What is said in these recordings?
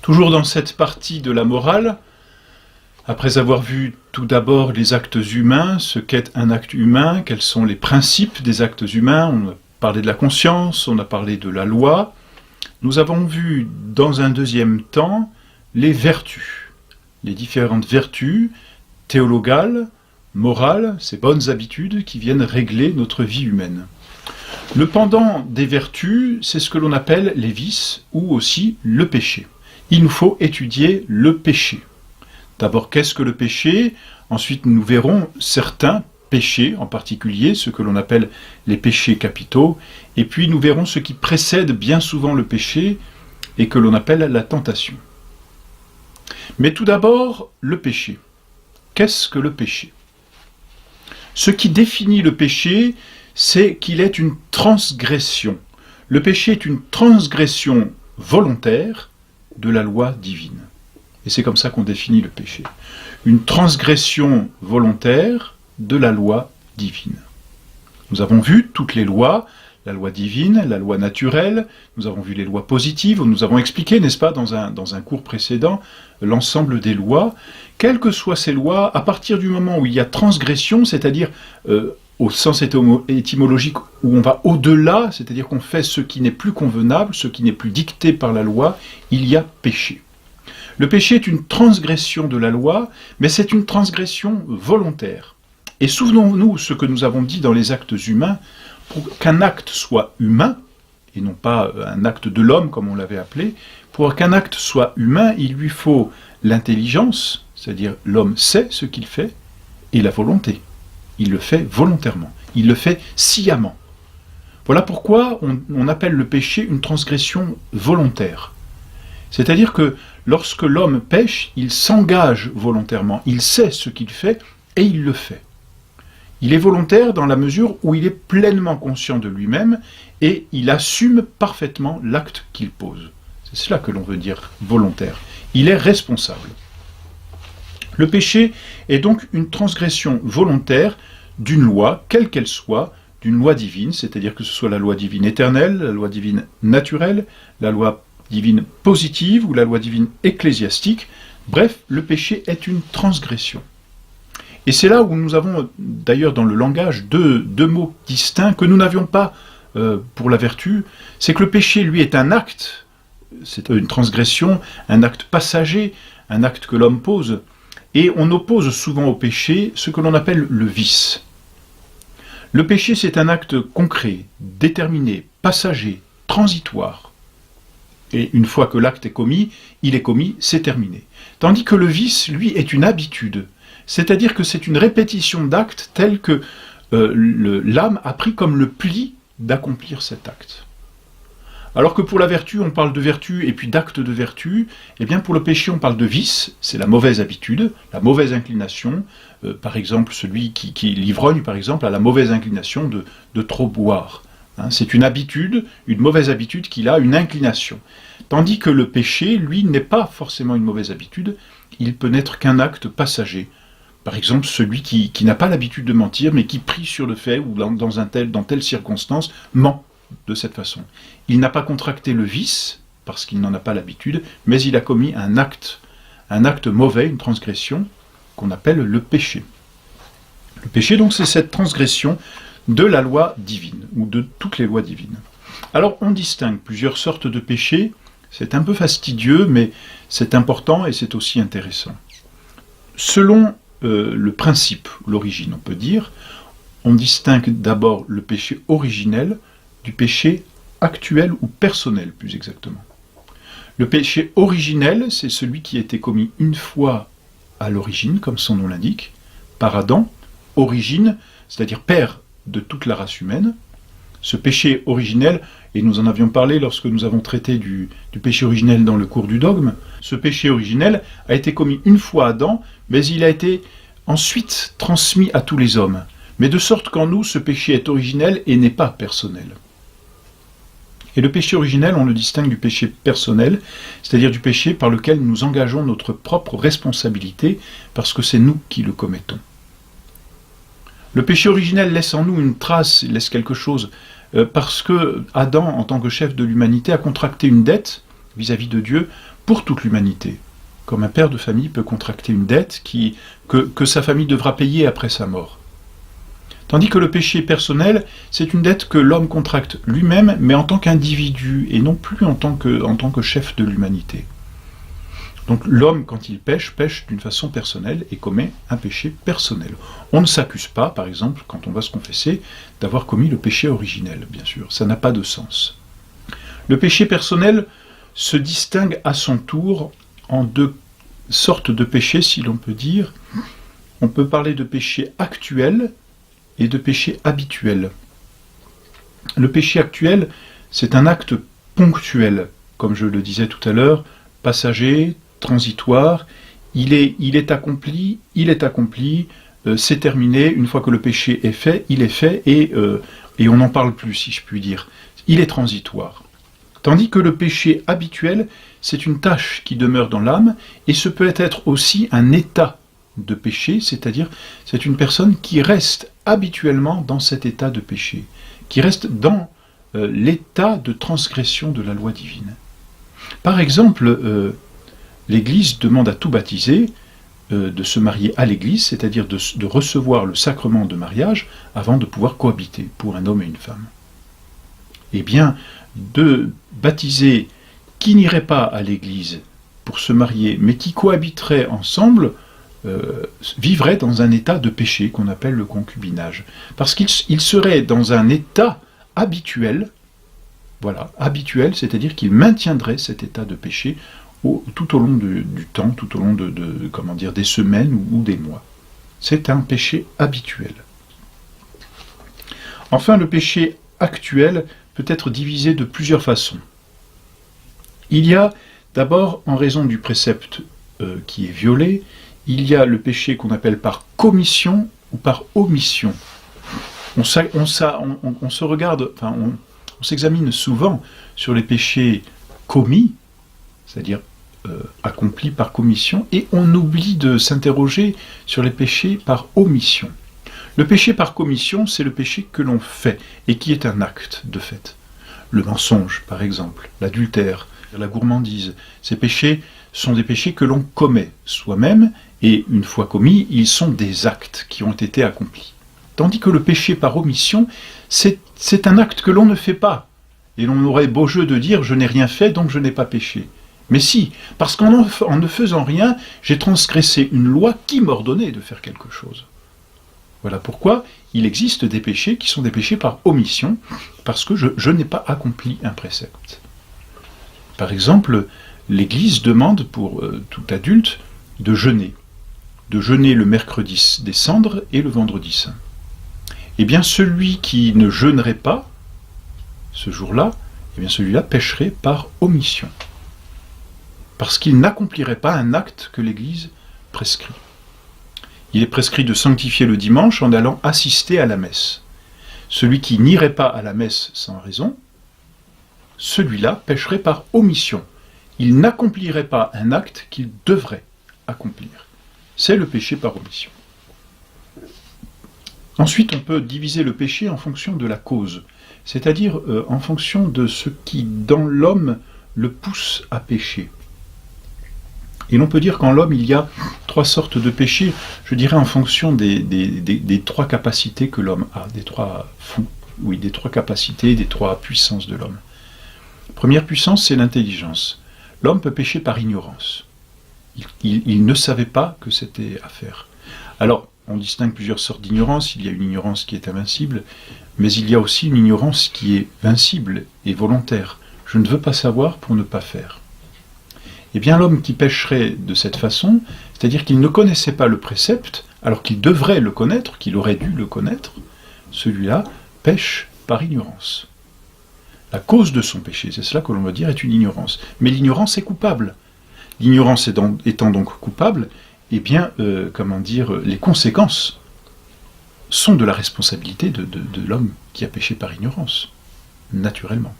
Toujours dans cette partie de la morale, après avoir vu tout d'abord les actes humains, ce qu'est un acte humain, quels sont les principes des actes humains, on a parlé de la conscience, on a parlé de la loi, nous avons vu dans un deuxième temps les vertus, les différentes vertus théologales, morales, ces bonnes habitudes qui viennent régler notre vie humaine. Le pendant des vertus, c'est ce que l'on appelle les vices ou aussi le péché. Il nous faut étudier le péché. D'abord, qu'est-ce que le péché? Ensuite, nous verrons certains péchés, en particulier ce que l'on appelle les péchés capitaux, et puis nous verrons ce qui précède bien souvent le péché et que l'on appelle la tentation. Mais tout d'abord, le péché. Qu'est-ce que le péché? Ce qui définit le péché, c'est qu'il est une transgression. Le péché est une transgression volontaire de la loi divine. Et c'est comme ça qu'on définit le péché. Une transgression volontaire de la loi divine. Nous avons vu toutes les lois, la loi divine, la loi naturelle, nous avons vu les lois positives, nous avons expliqué, n'est-ce pas, dans un cours précédent, l'ensemble des lois. Quelles que soient ces lois, à partir du moment où il y a transgression, c'est-à-dire au sens étymologique où on va au-delà, c'est-à-dire qu'on fait ce qui n'est plus convenable, ce qui n'est plus dicté par la loi, il y a péché. Le péché est une transgression de la loi, mais c'est une transgression volontaire. Et souvenons-nous ce que nous avons dit dans les actes humains, pour qu'un acte soit humain, et non pas un acte de l'homme comme on l'avait appelé, pour qu'un acte soit humain, il lui faut l'intelligence, c'est-à-dire l'homme sait ce qu'il fait, et la volonté. Il le fait volontairement, il le fait sciemment. Voilà pourquoi on appelle le péché une transgression volontaire. C'est-à-dire que lorsque l'homme pêche, il s'engage volontairement, il sait ce qu'il fait et il le fait. Il est volontaire dans la mesure où il est pleinement conscient de lui-même et il assume parfaitement l'acte qu'il pose. C'est cela que l'on veut dire volontaire. Il est responsable. Le péché est donc une transgression volontaire d'une loi, quelle qu'elle soit, d'une loi divine, c'est-à-dire que ce soit la loi divine éternelle, la loi divine naturelle, la loi divine positive ou la loi divine ecclésiastique. Bref, le péché est une transgression. Et c'est là où nous avons d'ailleurs dans le langage deux mots distincts que nous n'avions pas pour la vertu, c'est que le péché, lui, est un acte, c'est une transgression, un acte passager, un acte que l'homme pose, et on oppose souvent au péché ce que l'on appelle le vice. Le péché, c'est un acte concret, déterminé, passager, transitoire. Et une fois que l'acte est commis, il est commis, c'est terminé. Tandis que le vice, lui, est une habitude. C'est-à-dire que c'est une répétition d'actes tels que l'âme a pris comme le pli d'accomplir cet acte. Alors que pour la vertu, on parle de vertu et puis d'acte de vertu, eh bien pour le péché, on parle de vice, c'est la mauvaise habitude, la mauvaise inclination. Par exemple, celui qui l'ivrogne, par exemple, a la mauvaise inclination de trop boire. C'est une habitude, une mauvaise habitude qu'il a, une inclination. Tandis que le péché, lui, n'est pas forcément une mauvaise habitude, il peut n'être qu'un acte passager. Par exemple, celui qui n'a pas l'habitude de mentir, mais qui prie sur le fait, ou dans telle circonstance, ment de cette façon. Il n'a pas contracté le vice, parce qu'il n'en a pas l'habitude, mais il a commis un acte mauvais, une transgression, qu'on appelle le péché. Le péché, donc, c'est cette transgression de la loi divine, ou de toutes les lois divines. Alors, on distingue plusieurs sortes de péchés, c'est un peu fastidieux, mais c'est important et c'est aussi intéressant. Selon le principe, l'origine, on peut dire, on distingue d'abord le péché originel du péché actuel ou personnel, plus exactement. Le péché originel, c'est celui qui a été commis une fois à l'origine, comme son nom l'indique, par Adam, origine, c'est-à-dire père de toute la race humaine. Ce péché originel, et nous en avions parlé lorsque nous avons traité du péché originel dans le cours du dogme, ce péché originel a été commis une fois à Adam, mais il a été ensuite transmis à tous les hommes. Mais de sorte qu'en nous, ce péché est originel et n'est pas personnel. Et le péché originel, on le distingue du péché personnel, c'est-à-dire du péché par lequel nous engageons notre propre responsabilité, parce que c'est nous qui le commettons. Le péché originel laisse en nous une trace, laisse quelque chose, parce que Adam, en tant que chef de l'humanité, a contracté une dette vis-à-vis de Dieu pour toute l'humanité, comme un père de famille peut contracter une dette que sa famille devra payer après sa mort. Tandis que le péché personnel, c'est une dette que l'homme contracte lui-même, mais en tant qu'individu, et non plus en tant que chef de l'humanité. Donc l'homme, quand il pêche d'une façon personnelle et commet un péché personnel. On ne s'accuse pas, par exemple, quand on va se confesser, d'avoir commis le péché originel, bien sûr. Ça n'a pas de sens. Le péché personnel se distingue à son tour en deux sortes de péchés, si l'on peut dire. On peut parler de péché actuel et de péché habituel. Le péché actuel, c'est un acte ponctuel, comme je le disais tout à l'heure, passager, transitoire, il est accompli, c'est terminé, une fois que le péché est fait, il est fait, et on n'en parle plus, si je puis dire. Il est transitoire. Tandis que le péché habituel, c'est une tâche qui demeure dans l'âme, et ce peut être aussi un état de péché, c'est-à-dire c'est une personne qui reste habituellement dans cet état de péché, qui reste dans l'état de transgression de la loi divine. Par exemple, l'Église demande à tout baptisé de se marier à l'Église, c'est-à-dire de recevoir le sacrement de mariage avant de pouvoir cohabiter pour un homme et une femme. Eh bien, de baptisés qui n'iraient pas à l'Église pour se marier, mais qui cohabiteraient ensemble, vivraient dans un état de péché qu'on appelle le concubinage. Parce qu'ils seraient dans un état habituel, voilà, habituel, c'est-à-dire qu'ils maintiendraient cet état de péché tout au long du temps, tout au long des semaines ou des mois. C'est un péché habituel. Enfin, le péché actuel peut être divisé de plusieurs façons. Il y a d'abord, en raison du précepte qui est violé, il y a le péché qu'on appelle par commission ou par omission. On se regarde, enfin, on s'examine souvent sur les péchés commis, c'est-à-dire accomplis par commission, et on oublie de s'interroger sur les péchés par omission. Le péché par commission, c'est le péché que l'on fait, et qui est un acte de fait. Le mensonge, par exemple, l'adultère, la gourmandise, ces péchés sont des péchés que l'on commet soi-même, et une fois commis, ils sont des actes qui ont été accomplis. Tandis que le péché par omission, c'est un acte que l'on ne fait pas. Et l'on aurait beau jeu de dire « je n'ai rien fait, donc je n'ai pas péché ». Mais si, parce qu'en ne faisant rien, j'ai transgressé une loi qui m'ordonnait de faire quelque chose. Voilà pourquoi il existe des péchés qui sont des péchés par omission, parce que je n'ai pas accompli un précepte. Par exemple, l'Église demande pour tout adulte de jeûner le mercredi des cendres et le vendredi saint. Eh bien, celui qui ne jeûnerait pas ce jour-là, eh bien celui-là pécherait par omission, parce qu'il n'accomplirait pas un acte que l'Église prescrit. Il est prescrit de sanctifier le dimanche en allant assister à la messe. Celui qui n'irait pas à la messe sans raison, celui-là pécherait par omission. Il n'accomplirait pas un acte qu'il devrait accomplir. C'est le péché par omission. Ensuite, on peut diviser le péché en fonction de la cause, c'est-à-dire en fonction de ce qui, dans l'homme, le pousse à pécher. Et l'on peut dire qu'en l'homme, il y a trois sortes de péchés, je dirais en fonction des trois capacités que l'homme a, des trois capacités, des trois puissances de l'homme. Première puissance, c'est l'intelligence. L'homme peut pécher par ignorance. Il ne savait pas que c'était à faire. Alors, on distingue plusieurs sortes d'ignorance. Il y a une ignorance qui est invincible, mais il y a aussi une ignorance qui est vincible et volontaire. Je ne veux pas savoir pour ne pas faire. Eh bien, l'homme qui pécherait de cette façon, c'est-à-dire qu'il ne connaissait pas le précepte, alors qu'il devrait le connaître, qu'il aurait dû le connaître, celui-là pêche par ignorance. La cause de son péché, c'est cela que l'on va dire, est une ignorance. Mais l'ignorance est coupable. L'ignorance étant donc coupable, eh bien, les conséquences sont de la responsabilité de l'homme qui a péché par ignorance, naturellement.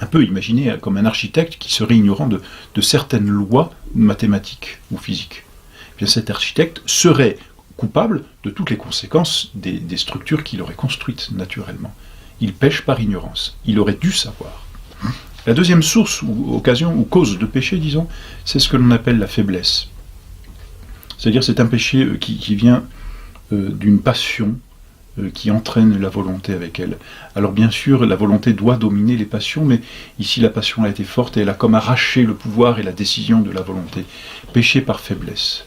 Un peu imaginé comme un architecte qui serait ignorant de certaines lois mathématiques ou physiques. Eh bien, cet architecte serait coupable de toutes les conséquences des structures qu'il aurait construites, naturellement. Il pêche par ignorance. Il aurait dû savoir. La deuxième source, ou occasion, ou cause de péché, disons, c'est ce que l'on appelle la faiblesse. C'est-à-dire c'est un péché qui vient d'une passion qui entraîne la volonté avec elle. Alors bien sûr, la volonté doit dominer les passions, mais ici la passion a été forte et elle a comme arraché le pouvoir et la décision de la volonté. Péché par faiblesse.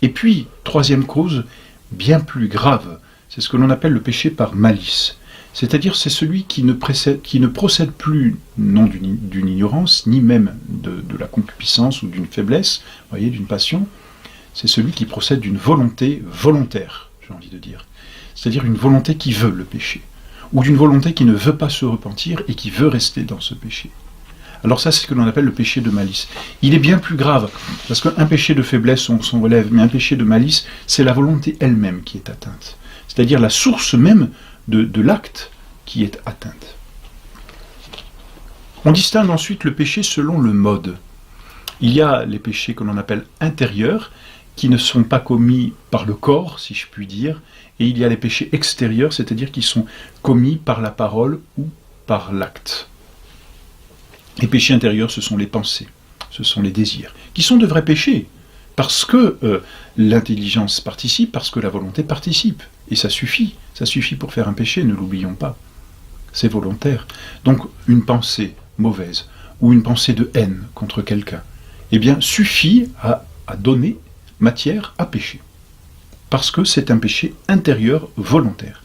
Et puis, troisième cause, bien plus grave, c'est ce que l'on appelle le péché par malice. C'est-à-dire c'est celui qui ne procède plus, non d'une ignorance, ni même de la concupiscence ou d'une faiblesse, voyez, d'une passion, c'est celui qui procède d'une volonté volontaire, j'ai envie de dire. C'est-à-dire une volonté qui veut le péché, ou d'une volonté qui ne veut pas se repentir et qui veut rester dans ce péché. Alors ça, c'est ce que l'on appelle le péché de malice. Il est bien plus grave, parce qu'un péché de faiblesse, on s'en relève, mais un péché de malice, c'est la volonté elle-même qui est atteinte. C'est-à-dire la source même de l'acte qui est atteinte. On distingue ensuite le péché selon le mode. Il y a les péchés que l'on appelle intérieurs, qui ne sont pas commis par le corps, si je puis dire, et il y a les péchés extérieurs, c'est-à-dire qui sont commis par la parole ou par l'acte. Les péchés intérieurs, ce sont les pensées, ce sont les désirs, qui sont de vrais péchés, parce que l'intelligence participe, parce que la volonté participe, et ça suffit pour faire un péché, ne l'oublions pas. C'est volontaire. Donc une pensée mauvaise, ou une pensée de haine contre quelqu'un, eh bien suffit à donner matière à pécher. Parce que c'est un péché intérieur volontaire.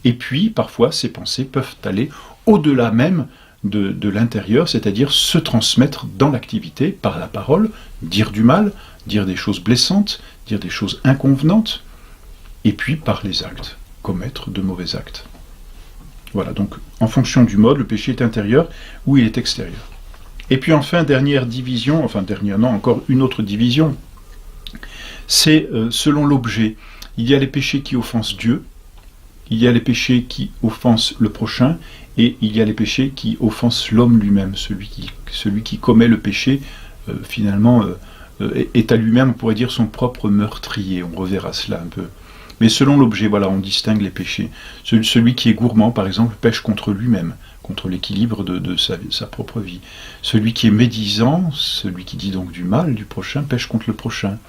Et puis, parfois, ces pensées peuvent aller au-delà même de l'intérieur, c'est-à-dire se transmettre dans l'activité par la parole, dire du mal, dire des choses blessantes, dire des choses inconvenantes, et puis par les actes, commettre de mauvais actes. Voilà, donc en fonction du mode, le péché est intérieur ou il est extérieur. Et puis enfin, encore une autre division, c'est selon l'objet. Il y a les péchés qui offensent Dieu, il y a les péchés qui offensent le prochain, et il y a les péchés qui offensent l'homme lui-même, celui qui commet le péché, finalement, est à lui-même, on pourrait dire, son propre meurtrier. On reverra cela un peu. Mais selon l'objet, voilà, on distingue les péchés. Celui qui est gourmand, par exemple, pêche contre lui-même, contre l'équilibre de sa propre vie. Celui qui est médisant, celui qui dit donc du mal du prochain, pêche contre le prochain.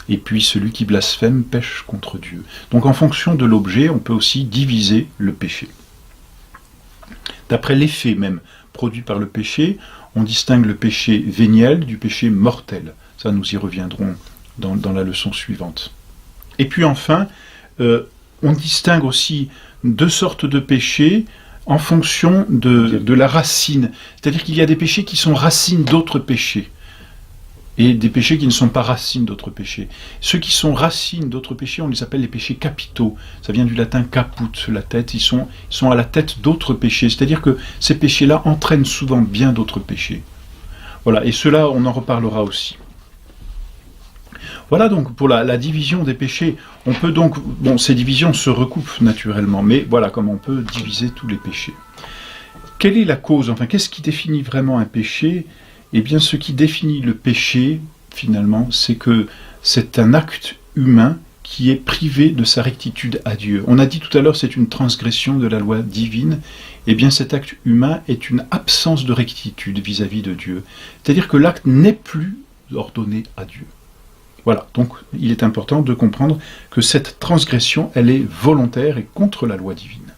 Et puis celui qui blasphème pêche contre Dieu. Donc en fonction de l'objet, on peut aussi diviser le péché. D'après l'effet même produit par le péché, on distingue le péché véniel du péché mortel. Ça, nous y reviendrons dans la leçon suivante. Et puis enfin, on distingue aussi deux sortes de péchés en fonction de la racine. C'est-à-dire qu'il y a des péchés qui sont racines d'autres péchés, et des péchés qui ne sont pas racines d'autres péchés. Ceux qui sont racines d'autres péchés, on les appelle les péchés capitaux. Ça vient du latin caput, la tête. Ils sont à la tête d'autres péchés. C'est-à-dire que ces péchés-là entraînent souvent bien d'autres péchés. Voilà, et cela, on en reparlera aussi. Voilà donc pour la division des péchés. On peut donc, ces divisions se recoupent naturellement, mais voilà comment on peut diviser tous les péchés. Quelle est la cause? Enfin, qu'est-ce qui définit vraiment un péché? Eh bien, ce qui définit le péché, finalement, c'est que c'est un acte humain qui est privé de sa rectitude à Dieu. On a dit tout à l'heure, c'est une transgression de la loi divine. Eh bien, cet acte humain est une absence de rectitude vis-à-vis de Dieu. C'est-à-dire que l'acte n'est plus ordonné à Dieu. Voilà, donc il est important de comprendre que cette transgression, elle est volontaire et contre la loi divine.